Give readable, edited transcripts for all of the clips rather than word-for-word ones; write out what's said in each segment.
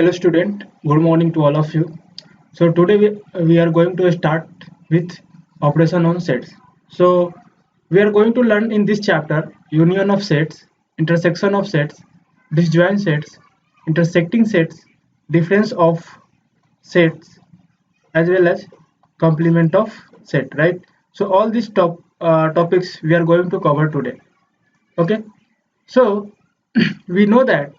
Hello student, good morning to all of you. So today we are going to start with operation on sets. So we are going to learn in this chapter union of sets, intersection of sets, disjoint sets, intersecting sets, difference of sets, as well as complement of set, right? So all these topics we are going to cover today. Okay, so we know that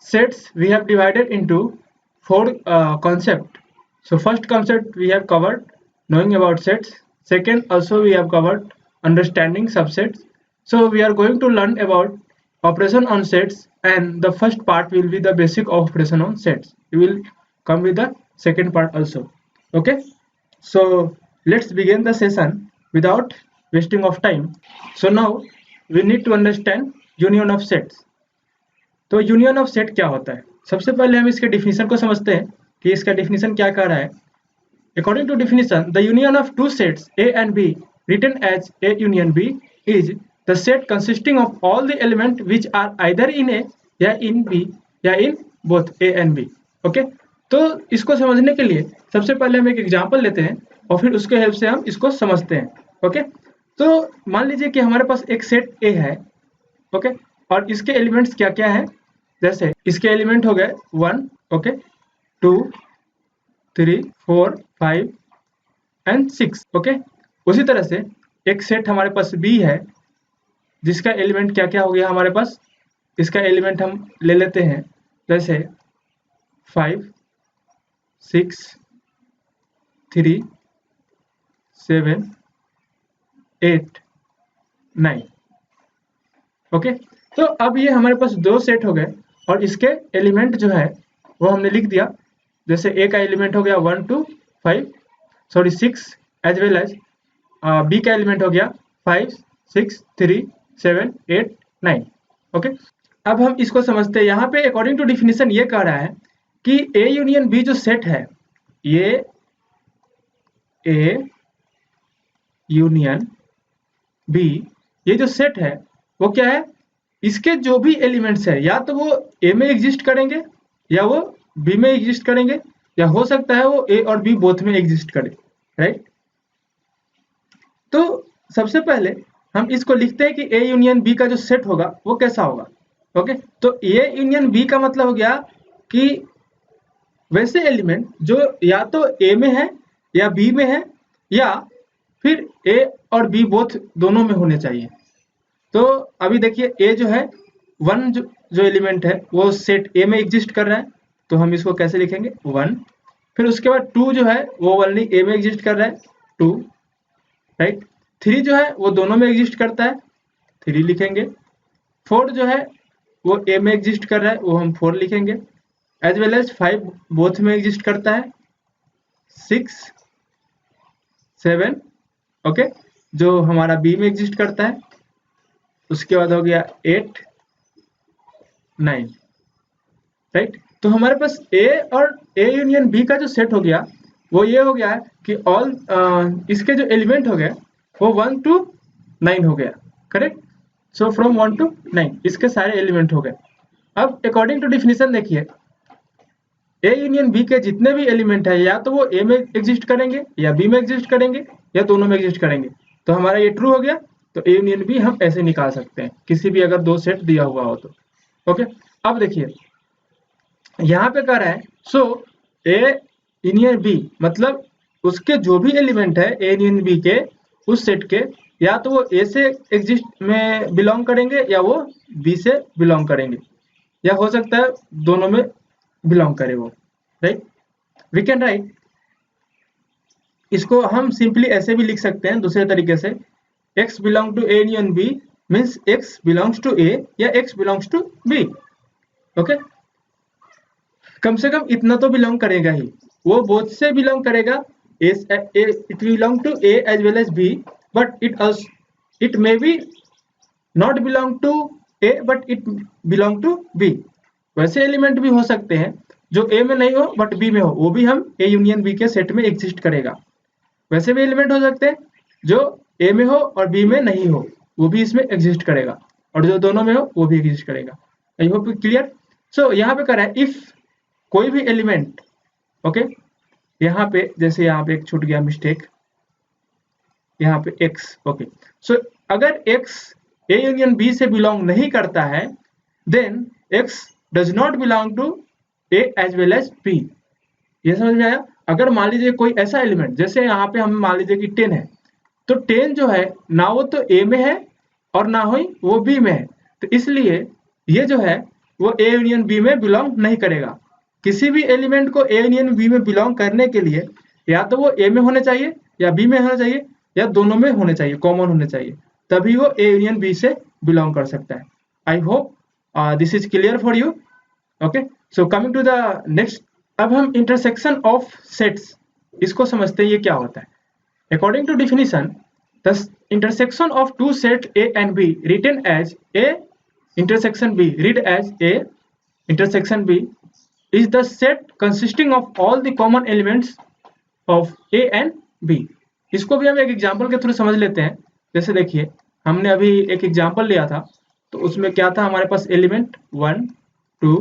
sets we have divided into four concept. So first concept we have covered, knowing about sets. Second, also we have covered understanding subsets. So we are going to learn about operation on sets, and the first part will be the basic of operation on sets. We will come with the second part also. Okay, so let's begin the session without wasting of time. So now we need to understand union of sets. तो union of set क्या होता है? सबसे पहले हम इसके definition को समझते हैं कि इसका डिफिनीशन क्या कह रहा है. According to definition, the union of two sets A and B written as A union B is the set consisting of all the element which are either in A या इन बी या in both A and B. Okay, तो इसको समझने के लिए सबसे पहले हम एक एग्जांपल लेते हैं और फिर उसके हेल्प से हम इसको समझते हैं. ओके, तो मान लीजिए कि हमारे पास एक सेट ए है. ओके, और इसके एलिमेंट्स क्या क्या है? जैसे इसके एलिमेंट हो गए 1, ओके, 2, 3, 4, 5 एंड 6. ओके, उसी तरह से एक सेट हमारे पास बी है जिसका एलिमेंट क्या क्या हो गया हमारे पास. इसका एलिमेंट हम ले लेते हैं जैसे 5, 6, 3, 7, 8, 9. ओके, तो अब ये हमारे पास दो सेट हो गए और इसके एलिमेंट जो है वो हमने लिख दिया. जैसे ए का एलिमेंट हो गया 1 to 6 as well as B का एलिमेंट हो गया 5, 6, 3, 7, 8, 9. ओके, अब हम इसको समझते हैं. यहाँ पे अकॉर्डिंग टू डिफिनीशन ये कह रहा है कि ए यूनियन बी जो सेट है, ये ए यूनियन बी ये जो सेट है वो क्या है, इसके जो भी एलिमेंट्स है या तो वो ए में एग्जिस्ट करेंगे या वो बी में एग्जिस्ट करेंगे या हो सकता है वो ए और बी बोथ में एग्जिस्ट करे, राइट. तो सबसे पहले हम इसको लिखते हैं कि ए यूनियन बी का जो सेट होगा वो कैसा होगा. ओके, तो ए यूनियन बी का मतलब हो गया कि वैसे एलिमेंट जो या तो ए में है या बी में है या फिर ए और बी बोथ दोनों में होने चाहिए. तो अभी देखिए ए जो है 1 जो एलिमेंट है वो सेट ए में एग्जिस्ट कर रहा है, तो हम इसको कैसे लिखेंगे 1. फिर उसके बाद 2 जो है वो ओनली ए में एग्जिस्ट कर रहा है 2, राइट. 3 जो है वो दोनों में एग्जिस्ट करता है 3 लिखेंगे. 4 जो है वो ए में एग्जिस्ट कर रहा है वो हम 4 लिखेंगे. एज वेल एज 5 बोथ में एग्जिस्ट करता है. 6, 7 ओके जो हमारा बी में एग्जिस्ट करता है. उसके बाद हो गया 8, 9, राइट. तो हमारे पास ए और ए यूनियन बी का जो सेट हो गया वो ये हो गया कि ऑल इसके जो एलिमेंट हो गए वो 1 to 9 हो गया, करेक्ट. सो फ्रॉम 1 to 9 इसके सारे एलिमेंट हो गए. अब अकॉर्डिंग टू डिफिनीशन देखिए, ए यूनियन बी के जितने भी एलिमेंट है या तो वो ए में एग्जिस्ट करेंगे या बी में एग्जिस्ट करेंगे या दोनों में एग्जिस्ट करेंगे. तो हमारा ये ट्रू हो गया. तो ए यूनियन बी हम ऐसे निकाल सकते हैं किसी भी अगर दो सेट दिया हुआ हो तो. ओके, अब देखिए यहाँ पे कह रहा है सो ए यूनियन बी मतलब उसके जो भी एलिमेंट है ए यूनियन बी के उस सेट के या तो वो ए से एग्जिस्ट में बिलोंग करेंगे या वो बी से बिलोंग करेंगे या हो सकता है दोनों में बिलोंग करे वो, राइट. वी कैन राइट इसको हम सिंपली ऐसे भी लिख सकते हैं दूसरे तरीके से, x belong to A union B means x belongs to A या x belongs to B. Okay, कम से कम इतना तो बिलोंग करेगा ही, वो बोथ से बिलोंग करेगा. It belong to A as well as B but it may be not belong to A but it belong to B. वैसे एलिमेंट भी हो सकते हैं जो A में नहीं हो बट B में हो, वो भी हम A यूनियन B के सेट में एग्जिस्ट करेगा. वैसे भी एलिमेंट हो सकते हैं जो ए में हो और बी में नहीं हो, वो भी इसमें एग्जिस्ट करेगा, और जो दोनों में हो वो भी एग्जिस्ट करेगा. I hope clear. सो यहाँ पे कह रहा है इफ कोई भी एलिमेंट, ओके, यहाँ पे जैसे यहाँ पे एक छूट गया मिस्टेक, यहाँ पे x, ओके, सो अगर x A यूनियन B से बिलोंग नहीं करता है, then x does not belong to A as well as B। ये समझ में आया? अगर मान लीजिए कोई ऐसा एलिमेंट, जैसे यहाँ पे हम मान लीजिए कि 10 है, तो 10 जो है ना वो तो A में है और ना ही वो B में है, तो इसलिए ये जो है वो A यूनियन B में बिलोंग नहीं करेगा। किसी भी एलिमेंट को A यूनियन B में बिलोंग करने के लिए या तो वो A में होने चाहिए या B में होना चाहिए या दोनों में होने चाहिए, कॉमन होने चाहिए, तभी वो A यूनियन B से बिलोंग कर सकता है। I hope this is clear for you. Okay, so coming to the next, अब हम इंटरसेक्शन ऑफ सेट्स इसको समझते हैं, ये क्या होता है। According to definition, the intersection of two set A and B written as A intersection B read as A intersection B is the set consisting of all the common elements of A and B। इसको भी हम एक example के through समझ लेते हैं। जैसे देखिए, हमने अभी एक एग्जांपल लिया था, तो उसमें क्या था, हमारे पास एलिमेंट 1 2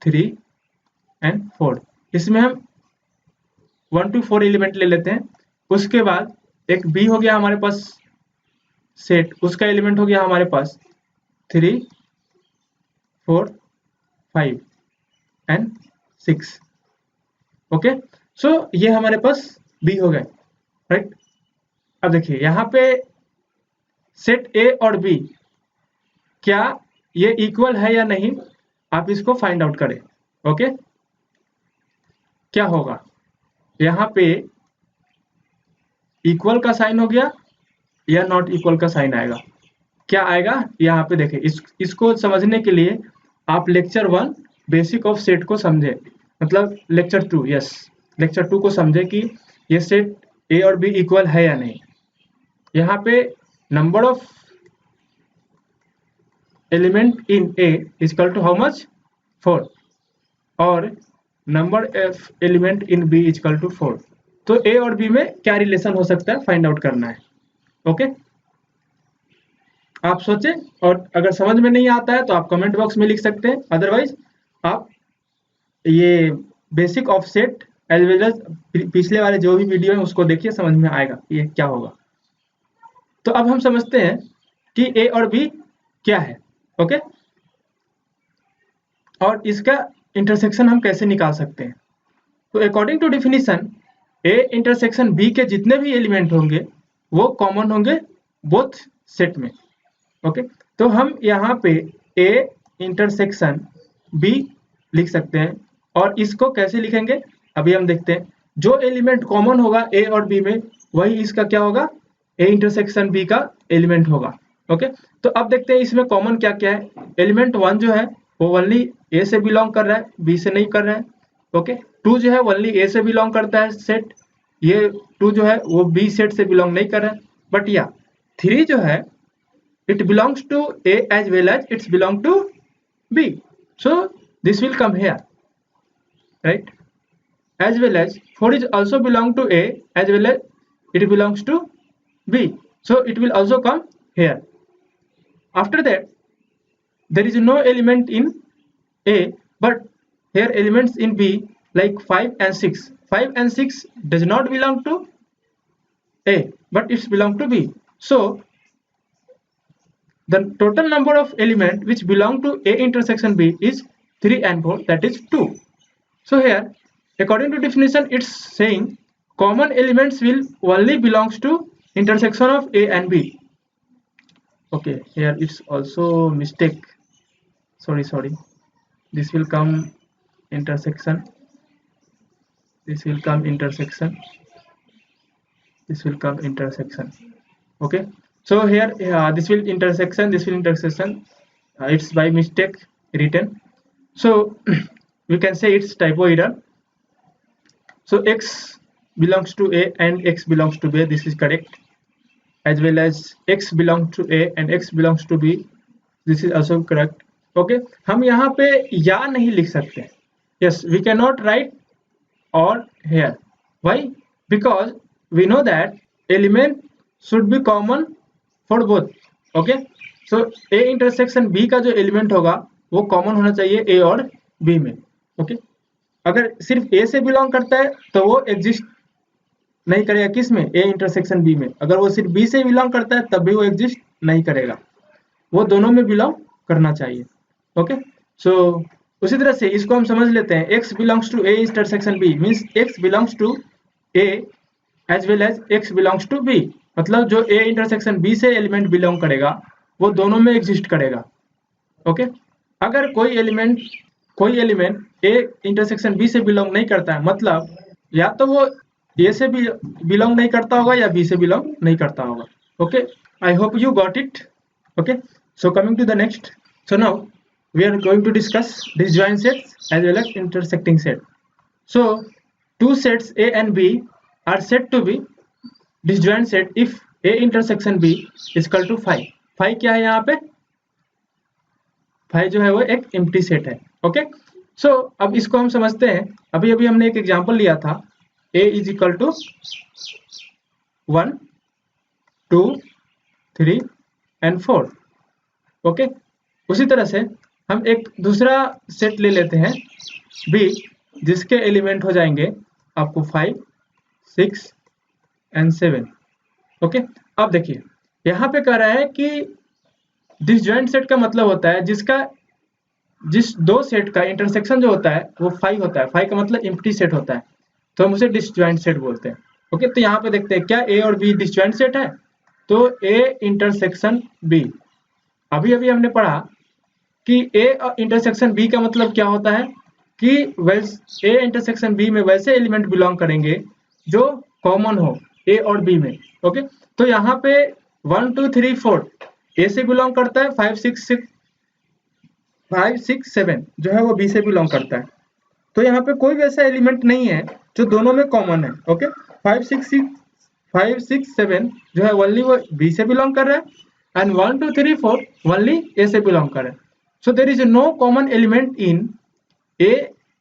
3 एंड 4, इसमें हम 1 to 4 एलिमेंट ले लेते हैं। उसके बाद एक B हो गया हमारे पास सेट, उसका एलिमेंट हो गया हमारे पास 3 4 5 एंड 6। ओके, सो ये हमारे पास B हो गए, राइट। अब देखिए यहाँ पे सेट A और B क्या ये इक्वल है या नहीं, आप इसको फाइंड आउट करें। ओके, क्या होगा, यहाँ पे इक्वल का साइन हो गया या नॉट इक्वल का साइन आएगा, क्या आएगा यहाँ पे देखिए। इसको समझने के लिए आप लेक्चर 1 बेसिक ऑफ सेट को समझे, मतलब लेक्चर 2, यस, लेक्चर 2 को समझे कि ये सेट A और B इक्वल है या नहीं। यहाँ पे number of element in A equal to how much, 4, और number of element in B equal to 4। तो A और B में क्या रिलेशन हो सकता है, फाइंड आउट करना है। ओके, आप सोचें, और अगर समझ में नहीं आता है तो आप कमेंट बॉक्स में लिख सकते हैं, अदरवाइज आप ये basic of set as well as पिछले वाले जो भी वीडियो है उसको देखिए, समझ में आएगा ये क्या होगा। तो अब हम समझते हैं कि A और B क्या है। ओके, और इसका इंटरसेक्शन हम कैसे निकाल सकते हैं। तो according to definition, A intersection B के जितने भी एलिमेंट होंगे वो कॉमन होंगे बोथ सेट में। ओके, तो हम यहाँ पे A इंटरसेक्शन B लिख सकते हैं, और इसको कैसे लिखेंगे अभी हम देखते हैं। जो एलिमेंट कॉमन होगा A और B में, वही इसका क्या होगा, A इंटरसेक्शन B का एलिमेंट होगा। ओके, तो अब देखते हैं इसमें कॉमन क्या क्या है। एलिमेंट 1 जो है वो ओनली A से बिलोंग कर रहा है, B से नहीं कर रहा है। ओके, 2 जो है ओनली A से बिलोंग करता है सेट, ये 2 जो है वो B सेट से बिलोंग नहीं कर रहा है। बट या 3 जो है it belongs to A as well as it's belong to B, so this will come here, right, as well as 4 is also belong to A as well as it belongs to B, so it will also come here. After that, there is no element in A, but here elements in B like 5 and 6. 5 and 6 does not belong to A, but it's belong to B, so the total number of element which belong to A intersection B is 3 and 4, that is 2. So here, according to definition, it's saying common elements will only belongs to intersection of A and B. Okay, here it's also mistake, sorry, this will come intersection, this will come intersection, this will come intersection. Okay, so here this will intersection, this will intersection, it's by mistake written, so we can say it's typo error. So X belongs to A and X belongs to B, this is correct, as well as X belongs to A and X belongs to B, this is also correct. Okay, हम यहाँ पे या नहीं लिख सकते, yes, we cannot write or here. Why? Because we know that element should be common for both. Okay, so A intersection B का जो element होगा वो कॉमन होना चाहिए A और B में। okay, अगर सिर्फ ए से बिलोंग करता है तो वो एग्जिस्ट नहीं करेगा किस में, ए इंटरसेक्शन बी में। अगर वो सिर्फ बी से बिलोंग करता है तब भी वो एग्जिस्ट नहीं करेगा, वो दोनों में बिलोंग करना चाहिए। ओके, सो उसी तरह से इसको हम समझ लेते हैं, x belongs to A intersection B means x belongs to A as well as x belongs to B. मतलब जो ए इंटरसेक्शन बी से एलिमेंट बिलोंग करेगा वो दोनों में एग्जिस्ट करेगा। ओके, अगर कोई एलिमेंट ए इंटरसेक्शन बी से बिलोंग नहीं करता है, मतलब या तो वो ए से भी बिलोंग नहीं करता होगा या बी से बिलोंग नहीं करता होगा। Okay, I hope you got it. Okay, so coming to the next, so now we are going to discuss disjoint sets as well as intersecting set. So two sets A and B are said to be disjoint set if A intersection B is equal to phi. Phi क्या है यहाँ पे, phi जो है वो एक empty set है। Okay, सो अब इसको हम समझते हैं। अभी अभी हमने एक एग्जांपल लिया था, A is equal to 1 2 3 and 4। Okay, उसी तरह से हम एक दूसरा सेट ले लेते हैं B, जिसके एलिमेंट हो जाएंगे आपको 5 6 and 7। ओके, अब देखिए यहाँ पे कह रहा है कि डिसजॉइंट सेट का मतलब होता है जिस दो सेट का इंटरसेक्शन जो होता है वो 5 होता है। 5 का मतलब एम्प्टी सेट होता है, तो हम उसे डिसजॉइंट सेट बोलते हैं। ओके, तो यहाँ पे देखते हैं क्या A और B डिसजॉइंट सेट है, तो A इंटरसेक्शन B, अभी अभी हमने पढ़ा कि A इंटरसेक्शन B का मतलब क्या होता है कि A इंटरसेक्शन B में वैसे एलिमेंट बिलोंग करेंगे जो कॉमन हो A और B में। ओके, तो यहाँ पे 1 2 3 4 A से बिलोंग करता है, 5 6 7 जो है वो B से बिलोंग करता है। तो यहाँ पे कोई वैसा एलिमेंट नहीं है जो दोनों में कॉमन है। ओके, 5 6 7 जो है ओनली वो B से बिलोंग कर रहा है, and 1 2 3 4 only A से belong करे। So there is no common element in A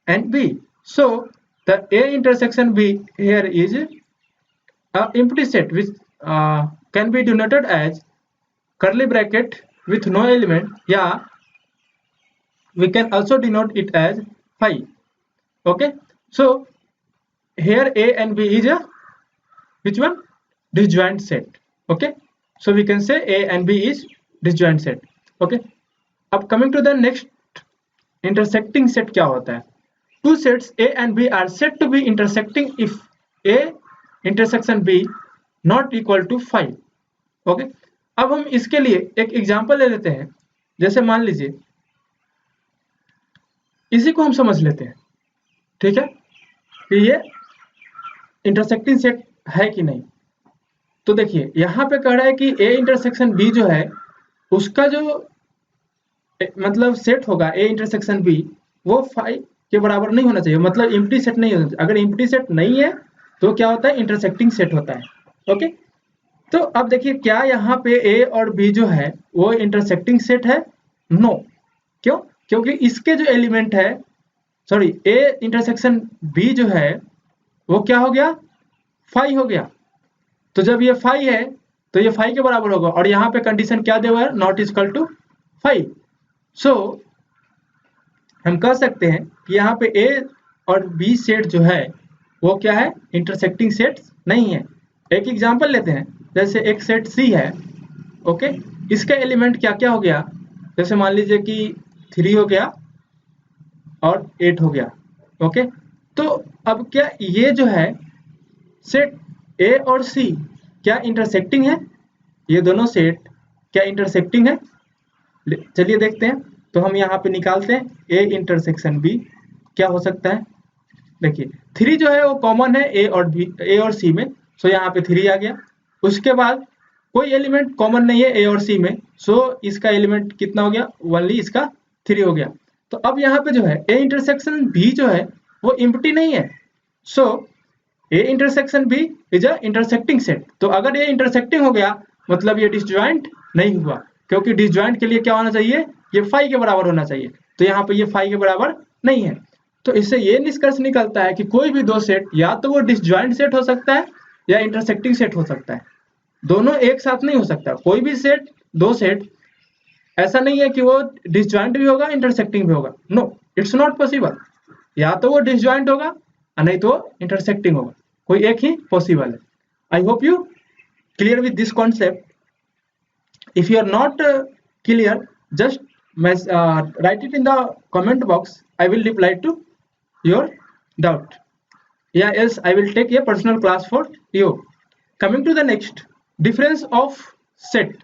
and B. So the A intersection B here is a empty set which can be denoted as curly bracket with no element, या we can also denote it as phi। Okay, so here A and B is a which one, disjoint set। Okay, so we can say A and B is disjoint set। okay, अब coming to the next, intersecting set क्या होता है। Two sets A and B are said to be intersecting if A intersection B not equal to phi। okay, अब हम इसके लिए एक example ले लेते हैं। जैसे मान लीजिए इसी को हम समझ लेते हैं, ठीक है, कि ये इंटरसेक्टिंग सेट है कि नहीं। तो देखिए यहाँ पे कह रहा है कि A इंटरसेक्शन B जो है उसका जो मतलब सेट होगा A इंटरसेक्शन B वो फाई के बराबर नहीं होना चाहिए, मतलब एम्प्टी सेट नहीं होना चाहिए। अगर एम्प्टी सेट नहीं है तो क्या होता है, इंटरसेक्टिंग सेट होता है। ओके, तो अब देखिए क्या यहाँ पे A और B जो है वो इंटरसेक्टिंग सेट है, नो। क्यों, क्योंकि इसके जो एलिमेंट है, सॉरी A इंटरसेक्शन B जो है वो क्या हो गया, फाई हो गया। तो जब ये फाई है तो ये फाई के बराबर होगा, और यहाँ पे कंडीशन क्या दिया हुआ है, नॉट इक्वल टू फाई। सो हम कह सकते हैं कि यहाँ पे A और B सेट जो है वो क्या है, इंटरसेक्टिंग सेट नहीं है। एक एग्जांपल लेते हैं, जैसे एक सेट C है। ओके, इसका एलिमेंट क्या क्या हो गया, जैसे मान लीजिए कि 3 हो गया और 8 हो गया। ओके, तो अब क्या ये जो है सेट A और C क्या इंटरसेक्टिंग है, ये दोनों सेट क्या इंटरसेक्टिंग है, चलिए देखते हैं। तो हम यहाँ पे निकालते हैं A इंटरसेक्शन B क्या हो सकता है। देखिए 3 जो है वो कॉमन है A और C में, सो यहाँ पे 3 आ गया। उसके बाद कोई एलिमेंट कॉमन नहीं है A और C में, सो इसका एलिमेंट कितना हो गया, ओनली इसका 3 हो गया। तो अब यहाँ पे जो है A इंटरसेक्शन B जो है वो एम्प्टी नहीं है, सो A intersection B is a intersecting set. तो अगर ये इंटरसेक्टिंग हो गया मतलब ये डिसजॉइंट नहीं हुआ, क्योंकि डिसजॉइंट के लिए क्या होना चाहिए, ये फाई के बराबर होना चाहिए। तो यहाँ पे ये फाई के बराबर नहीं है। तो इससे ये निष्कर्ष निकलता है कि कोई भी दो सेट या तो वो डिसजॉइंट सेट हो सकता है या इंटरसेक्टिंग सेट हो सकता है, दोनों एक साथ नहीं हो सकता। कोई भी सेट, दो सेट ऐसा नहीं है कि वो डिसजॉइंट भी होगा इंटरसेक्टिंग भी होगा, नो, इट्स नॉट पॉसिबल। या तो वो डिसजॉइंट होगा और नहीं तो इंटरसेक्टिंग होगा, कोई एक ही पॉसिबल है। I hope you clear with this concept. If you are not clear, just write it in the comment box. I will reply to your doubt. Yeah, else I will take a personal class for you. Coming to the next, difference of set.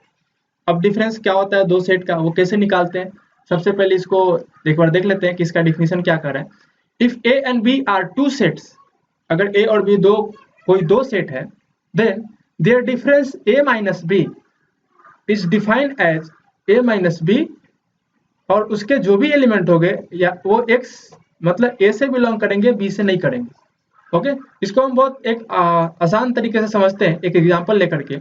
अब difference क्या होता है दो set का, वो कैसे निकालते हैं? सबसे पहले इसको एक बार देख लेते हैं कि इसका डिफिनेशन क्या कर रहा है। If A and B are two sets, अगर ए और बी कोई दो सेट है, then their difference A minus B is defined as A minus B, और उसके जो भी एलिमेंट हो गए या वो एक्स मतलब ए से बिलोंग करेंगे, बी से नहीं करेंगे। ओके, इसको हम बहुत एक आसान तरीके से समझते हैं एक एग्जांपल लेकर के।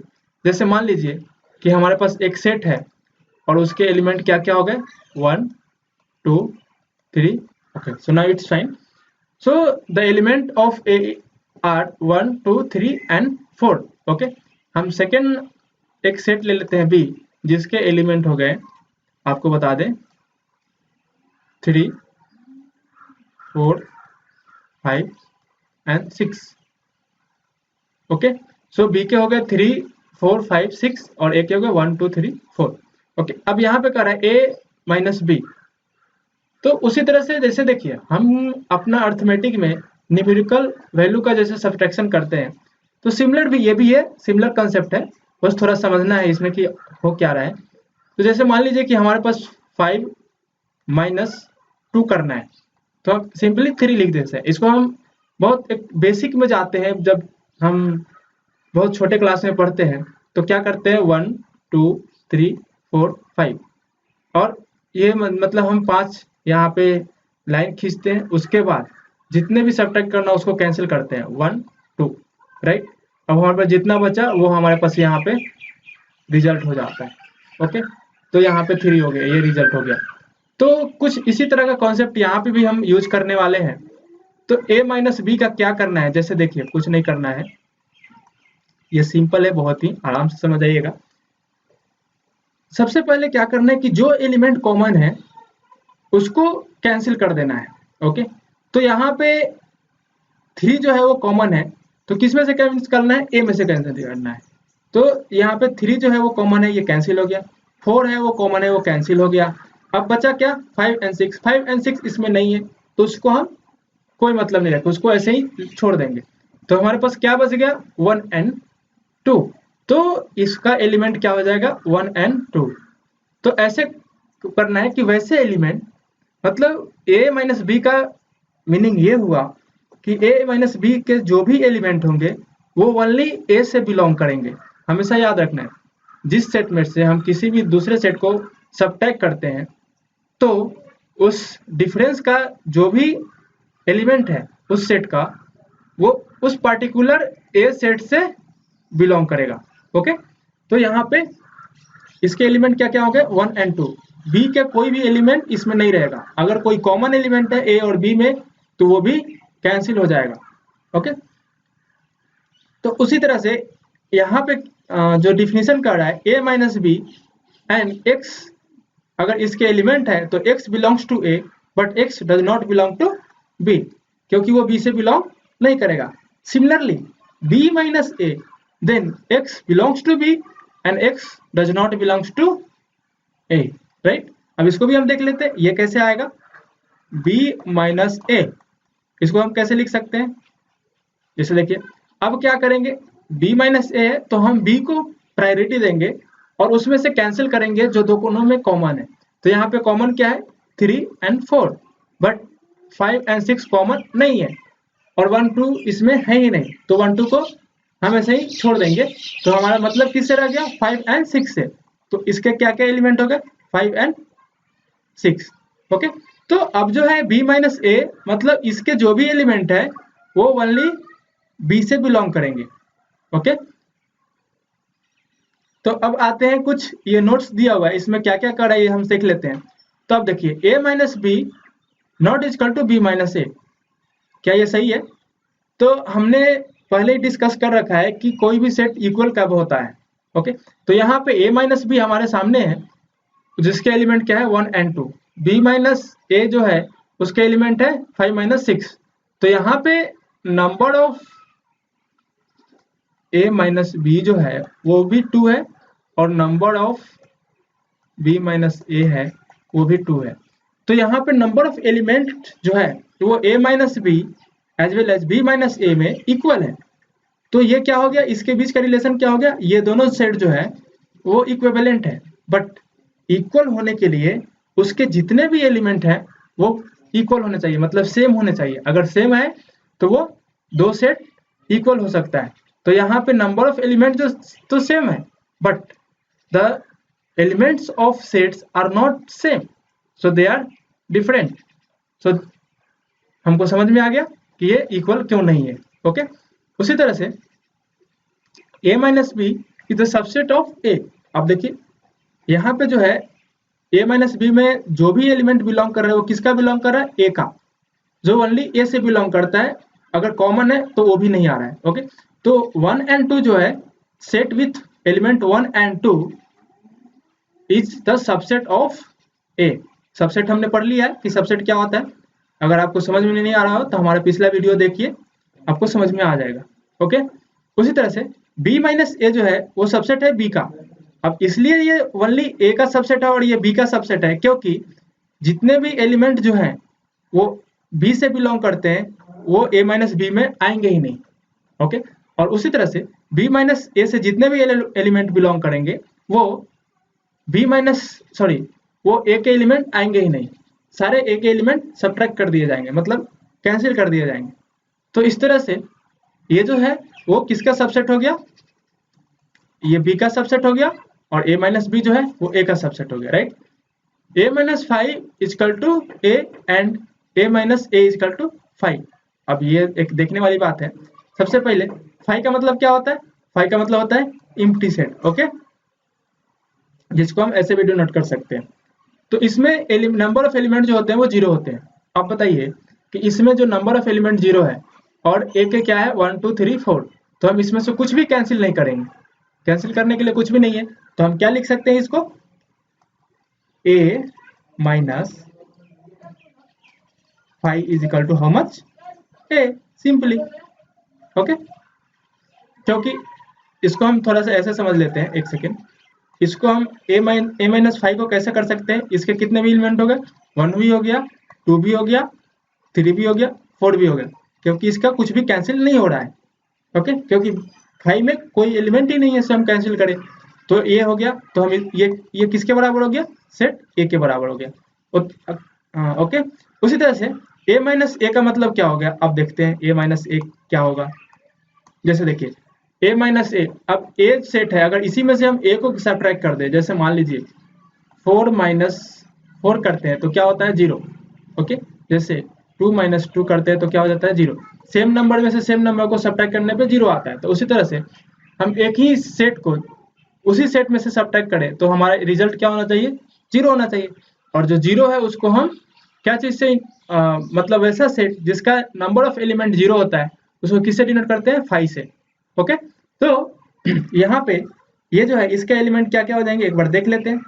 जैसे मान लीजिए कि हमारे पास एक सेट है और उसके एलिमेंट क्या क्या हो गए, 1 2 3। Okay, so now it's fine. So the element of A R 1 2 3 and 4। Okay, हम सेकेंड एक सेट ले लेते हैं बी, जिसके एलिमेंट हो गए, आपको बता दें, 3 4 5 एंड 6। ओके, सो बी के हो गए 3 4 5 6 और ए के हो गए 1 2 3 4। ओके, अब यहाँ पे कर रहा है ए माइनस बी। तो उसी तरह से जैसे देखिए हम अपना अर्थमेटिक में न्यूमेरिकल वैल्यू का जैसे सब्ट्रैक्शन करते हैं, तो सिमिलर भी ये भी है, सिमिलर कंसेप्ट है, बस थोड़ा समझना है इसमें कि हो क्या रहा है। तो जैसे मान लीजिए कि हमारे पास 5 माइनस 2 करना है, तो हम सिंपली 3 लिख देते हैं। इसको हम बहुत एक बेसिक में जाते हैं, जब हम बहुत छोटे क्लास में पढ़ते हैं तो क्या करते हैं 1 2 3 4 5, और ये मतलब हम 5 यहाँ पे लाइन खींचते हैं, उसके बाद जितने भी सब्ट्रैक्ट करना उसको कैंसिल करते हैं 1 2, राइट। अब हमारे पास जितना बचा वो हमारे पास यहाँ पे रिजल्ट हो जाता है। ओके, तो यहाँ पे 3 हो गया, ये रिजल्ट हो गया। तो कुछ इसी तरह का कॉन्सेप्ट यहाँ पे भी हम यूज करने वाले हैं। तो a माइनस बी का क्या करना है, जैसे देखिए कुछ नहीं करना है, ये सिंपल है, बहुत ही आराम से समझ आइएगा। सबसे पहले क्या करना है कि जो एलिमेंट कॉमन है उसको कैंसिल कर देना है। ओके, तो यहाँ पे 3 जो है वो कॉमन है, तो किस में से कैंसिल करना है, ए में से कैंसिल करना है। तो यहाँ पे 3 जो है वो कॉमन है, ये कैंसिल हो गया। 4 है वो कॉमन है, वो कैंसिल हो गया। अब बचा क्या, 5 एंड 6। 5 एंड 6 इसमें नहीं है, तो उसको हम कोई मतलब नहीं रखते, उसको ऐसे ही छोड़ देंगे। तो हमारे पास क्या बच गया, 1 एंड 2। तो इसका एलिमेंट क्या हो जाएगा, 1 एंड 2। तो ऐसे करना है कि वैसे एलिमेंट, मतलब a माइनस बी का मीनिंग ये हुआ कि a माइनस बी के जो भी एलिमेंट होंगे वो ओनली a से बिलोंग करेंगे। हमेशा याद रखना है, जिस सेट में से हम किसी भी दूसरे सेट को सबट्रैक्ट करते हैं तो उस डिफरेंस का जो भी एलिमेंट है उस सेट का, वो उस पार्टिकुलर a सेट से बिलोंग करेगा। ओके, तो यहाँ पे इसके एलिमेंट क्या क्या हो गए, 1 एंड 2। बी के कोई भी एलिमेंट इसमें नहीं रहेगा। अगर कोई कॉमन एलिमेंट है ए और बी में तो वो भी कैंसिल हो जाएगा। ओके, तो उसी तरह से यहाँ पे जो डिफिनेशन कर रहा है A minus B and x, अगर इसके एलिमेंट है तो x belongs to A but x does not belong to B, क्योंकि वो बी से बिलोंग नहीं करेगा। Similarly B minus A, then x belongs to B and x does not belongs to A, right. अब इसको भी हम देख लेते हैं, ये कैसे आएगा, b माइनस ए, इसको हम कैसे लिख सकते हैं, जैसे देखिए अब क्या करेंगे, b माइनस ए है तो हम b को प्रायोरिटी देंगे और उसमें से कैंसिल करेंगे जो दोनों में कॉमन है। तो यहाँ पे कॉमन क्या है, 3 एंड 4, बट 5 एंड 6 कॉमन नहीं है और 1 2 इसमें है ही नहीं, तो 1 2 को हम ऐसे ही छोड़ देंगे। तो हमारा मतलब किससे रह गया, 5 एंड 6 से। तो इसके क्या क्या एलिमेंट हो गए, 5 एंड 6। ओके, तो अब जो है b माइनस ए, मतलब इसके जो भी एलिमेंट है वो ओनली b से बिलोंग करेंगे। ओके, तो अब आते हैं, कुछ ये नोट्स दिया हुआ है, इसमें क्या क्या कर रहा है ये हम देख लेते हैं। तो अब देखिए a minus B not equal to b minus A, क्या ये सही है? तो हमने पहले ही डिस्कस कर रखा है कि कोई भी सेट इक्वल कब होता है। ओके, तो यहाँ पे a माइनस बी हमारे सामने है, जिसके एलिमेंट क्या है, 1 एंड 2। b माइनस ए जो है उसके एलिमेंट है 5 माइनस 6। तो यहाँ पे number of a minus B जो है वो भी 2 है और number of b minus A है वो भी 2 है। तो यहाँ पे नंबर ऑफ एलिमेंट जो है वो a minus B as well as b minus A में इक्वल है। तो ये क्या हो गया, इसके बीच का रिलेशन क्या हो गया, ये दोनों सेट जो है वो इक्विवेलेंट है। बट इक्वल होने के लिए उसके जितने भी एलिमेंट हैं वो इक्वल होने चाहिए, मतलब सेम होने चाहिए। अगर सेम है तो वो दो सेट इक्वल हो सकता है। तो यहाँ पे नंबर ऑफ एलिमेंट जो तो सेम है but the elements of sets are not same, so they are different. So हमको समझ में आ गया कि ये इक्वल क्यों नहीं है। ओके, उसी तरह से a minus B is the subset of a। अब देखिए यहाँ पे जो है a माइनस बी में जो भी एलिमेंट बिलोंग कर रहा है वो किसका बिलोंग कर रहा है, a का। जो ओनली a से बिलोंग करता है अगर कॉमन है तो वो भी नहीं आ रहा है। ओके, तो 1 एंड 2 जो है set with element 1 and 2 is the subset of a। Subset हमने पढ़ लिया है कि सबसेट क्या होता है। अगर आपको समझ में नहीं आ रहा हो तो हमारा पिछला वीडियो देखिए, आपको समझ में आ जाएगा। ओके, उसी तरह से b माइनस ए जो है वो सबसेट है b का। अब इसलिए ये ओनली a का सबसेट है और ये b का सबसेट है क्योंकि जितने भी एलिमेंट जो हैं वो b से बिलोंग करते हैं वो a माइनस बी में आएंगे ही नहीं। ओके, और उसी तरह से b माइनस ए से जितने भी एलिमेंट बिलोंग करेंगे वो वो a के एलिमेंट आएंगे ही नहीं। सारे a के एलिमेंट सब्ट्रैक्ट कर दिए जाएंगे, मतलब कैंसिल कर दिए जाएंगे। तो इस तरह से ये जो है वो किसका सबसेट हो गया, ये b का सबसेट हो गया और a माइनस बी जो है वो a का सबसेट हो गया, right. a minus 5 is equal to a and a minus A is equal to 5। अब ये एक देखने वाली बात है। सबसे पहले 5 का मतलब क्या होता है, 5 का मतलब होता है एम्प्टी सेट। ओके, जिसको हम ऐसे भी डिनोट कर सकते हैं। तो इसमें नंबर ऑफ एलिमेंट जो होते हैं वो 0 होते हैं। अब बताइए कि इसमें जो नंबर ऑफ एलिमेंट 0 है और a के क्या है 1 2 3 4, तो हम इसमें से कुछ भी कैंसिल नहीं करेंगे। कैंसिल करने के लिए कुछ भी नहीं है तो हम क्या लिख सकते हैं इसको, a minus 5 is equal to how much, a, simply. Okay, क्योंकि इसको हम थोड़ा सा ऐसे समझ लेते हैं, एक सेकेंड। इसको हम a माइनस 5 को कैसे कर सकते हैं, इसके कितने भी एलिमेंट हो गए, 1 भी हो गया, 2 भी हो गया, 3 भी हो गया, 4 भी हो गया, क्योंकि इसका कुछ भी कैंसिल नहीं हो रहा है। ओके, क्योंकि 5 में कोई एलिमेंट ही नहीं है इसे हम कैंसिल करें। तो ये हो गया, तो हम ये किसके बराबर हो गया, सेट a के बराबर हो गया। ओके, उसी तरह से a माइनस ए का मतलब क्या हो गया, अब देखते हैं a माइनस ए क्या होगा। जैसे देखिए a माइनस ए, अब a सेट है, अगर इसी में से हम a को सब्ट्रैक्ट कर दे, जैसे मान लीजिए 4 माइनस 4 करते हैं तो क्या होता है 0। ओके, जैसे 2 माइनस 2 करते हैं तो क्या हो जाता है 0। सेम नंबर में से सेम नंबर को सब्ट्रैक्ट करने पे 0 आता है। तो उसी तरह से हम एक ही सेट को उसी सेट में से सब्ट्रैक्ट करें तो हमारा रिजल्ट क्या होना चाहिए, 0 होना चाहिए। और जो 0 है उसको हम क्या चीज से मतलब वैसा सेट जिसका नंबर ऑफ एलिमेंट 0 होता है उसको किससे डिनोट करते हैं, 5 से। ओके, तो यहाँ पे ये जो है इसके एलिमेंट क्या क्या हो जाएंगे एक बार देख लेते हैं।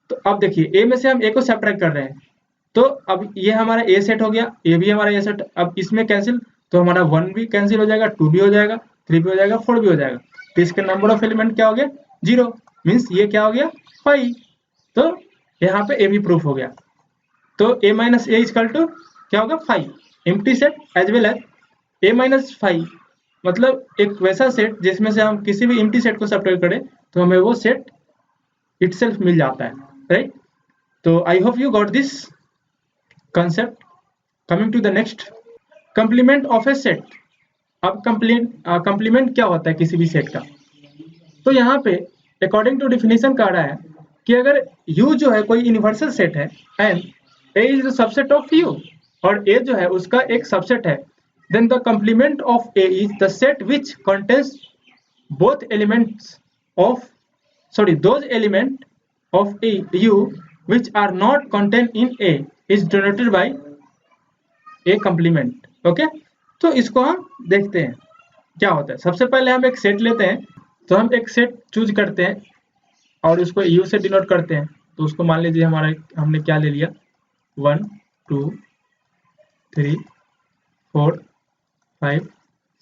तो अब देखिए a में से हम a को सब्ट्रैक्ट कर रहे हैं तो अब ये हमारा a सेट हो गया, ये भी हमारा a सेट। अब इसमें कैंसिल तो हमारा 1 भी कैंसिल हो जाएगा, 2 भी हो जाएगा, 3 भी हो जाएगा, 4 भी हो जाएगा। तो इसके नंबर ऑफ एलिमेंट क्या हो गया 0, मीन्स ये क्या हो गया 5। तो यहाँ पे a भी प्रूफ हो गया। तो a minus A is equal to क्या होगा 5, empty set as well as a minus 5, मतलब एक वैसा सेट जिसमें से हम किसी भी एम्प्टी सेट को सब्ट्रैक्ट करें तो हमें वो सेट इटसेल्फ मिल जाता है, राइट। तो I hope you got this concept. Coming to the next, complement of a set. अब complement क्या होता है किसी भी सेट का, तो यहाँ पे अकॉर्डिंग टू डिफिनीशन कह रहा है कि अगर U जो है कोई यूनिवर्सल सेट है and A is the subset of U और A जो है उसका एक सबसेट है, then the complement of A is the set which contains both elements of those element of U which are not contained in A is denoted by A complement. Okay, तो इसको हम देखते हैं क्या होता है। सबसे पहले हम एक सेट लेते हैं, तो हम एक सेट चूज करते हैं और उसको U से डिनोट करते हैं। तो उसको मान लीजिए हमने क्या ले लिया 1 2 3 4 5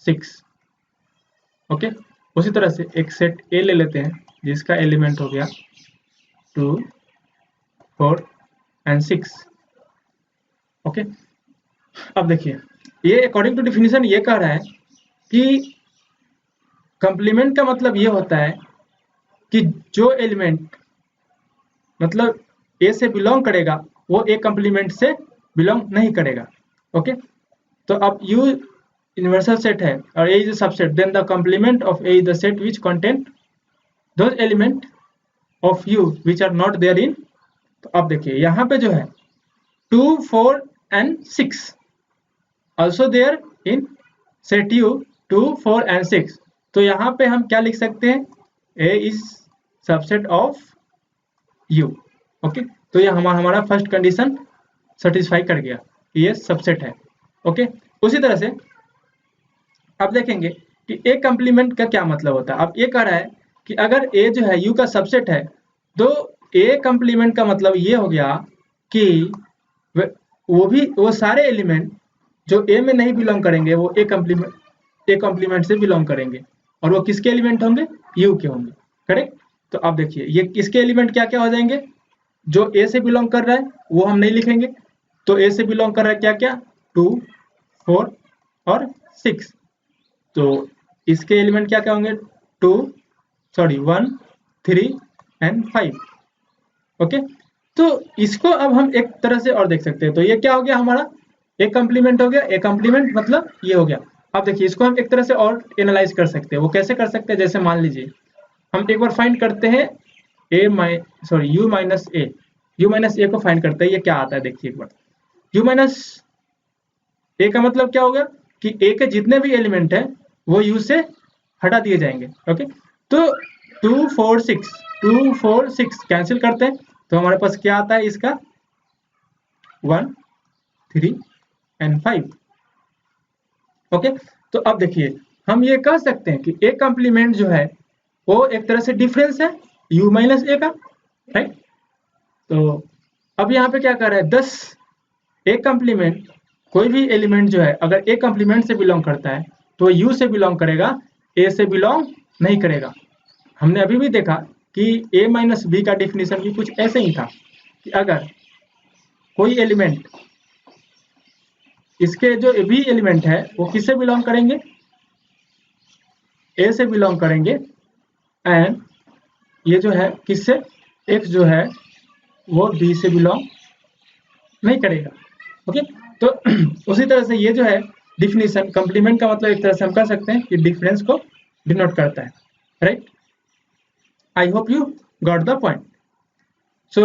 6। ओके, उसी तरह से एक सेट ए ले लेते हैं जिसका एलिमेंट हो गया 2 4 एंड 6। ओके, अब देखिए ये अकॉर्डिंग टू डिफिनीशन ये कह रहा है कि कंप्लीमेंट का मतलब ये होता है कि जो एलिमेंट मतलब ए से बिलोंग करेगा वो ए कंप्लीमेंट से बिलोंग नहीं करेगा। ओके, तो अब यू यूनिवर्सल सेट है और A is a subset, then the complement of A is the set which contain those element of U which are not there in. तो अब देखिए यहाँ पे जो है 2 4 and 6 also there in set u 2 4 and 6। तो यहाँ पे हम क्या लिख सकते हैं, a is subset of u। Okay, तो ये हमारा फर्स्ट कंडीशन सेटिस्फाई कर गया कि ये सबसेट है। ओके, उसी तरह से अब देखेंगे कि a कंप्लीमेंट का क्या मतलब होता है। अब ये कह रहा है कि अगर a जो है u का सबसेट है तो a कंप्लीमेंट का मतलब ये हो गया कि वो सारे एलिमेंट जो ए में नहीं बिलोंग करेंगे वो ए कॉम्प्लीमेंट से बिलोंग करेंगे और वो किसके एलिमेंट होंगे, यू के होंगे। करेक्ट, तो अब देखिए ये किसके एलिमेंट क्या क्या हो जाएंगे, जो ए से बिलोंग कर रहा है वो हम नहीं लिखेंगे, तो ए से बिलोंग कर रहा है क्या क्या 2 4 और 6। तो इसके एलिमेंट क्या क्या होंगे 1 3 एंड 5। ओके, तो इसको अब हम एक तरह से और देख सकते हैं। तो ये क्या हो गया हमारा एक कॉम्प्लीमेंट हो गया, एक कॉम्प्लीमेंट मतलब ये हो गया। अब देखिए इसको हम एक तरह से और एनालाइज कर सकते हैं। वो कैसे कर सकते हैं, जैसे मान लीजिए हम एक बार फाइंड करते हैं यू माइनस ए को फाइंड करते हैं। ये क्या आता है देखिए एक बार, यू माइनस ए का मतलब क्या होगा कि ए के जितने भी एलिमेंट है वो यू से हटा दिए जाएंगे। ओके, तो 2 4 6 कैंसिल करते हैं तो हमारे पास क्या आता है इसका 1 3 एंड 5। ओके, तो अब देखिए हम ये कह सकते हैं कि ए कॉम्प्लीमेंट जो है वो एक तरह से डिफरेंस है u माइनस ए का। राइट, तो अब यहाँ पे क्या कर रहा है 10 ए कॉम्प्लीमेंट, कोई भी एलिमेंट जो है अगर ए कॉम्प्लीमेंट से बिलोंग करता है तो u से बिलोंग करेगा, ए से बिलोंग नहीं करेगा। हमने अभी भी देखा कि a माइनस बी का डिफिनीशन भी कुछ ऐसे ही था कि अगर कोई एलिमेंट, इसके जो भी एलिमेंट है वो किससे बिलोंग करेंगे, ए से बिलोंग करेंगे, एंड ये जो है किससे, x जो है वो b से बिलोंग नहीं करेगा। ओके, तो उसी तरह से ये जो है डिफिनीशन कंप्लीमेंट का मतलब एक तरह से हम कह सकते हैं कि डिफरेंस को डिनोट करता है। Right, I hope you got the point. So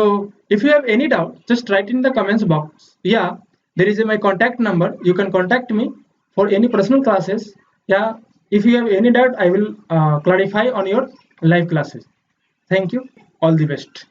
if you have any doubt, just write in the comments box. Yeah, there is my contact number. You can contact me for any personal classes. Yeah, if you have any doubt, I will clarify on your live classes. Thank you. All the best.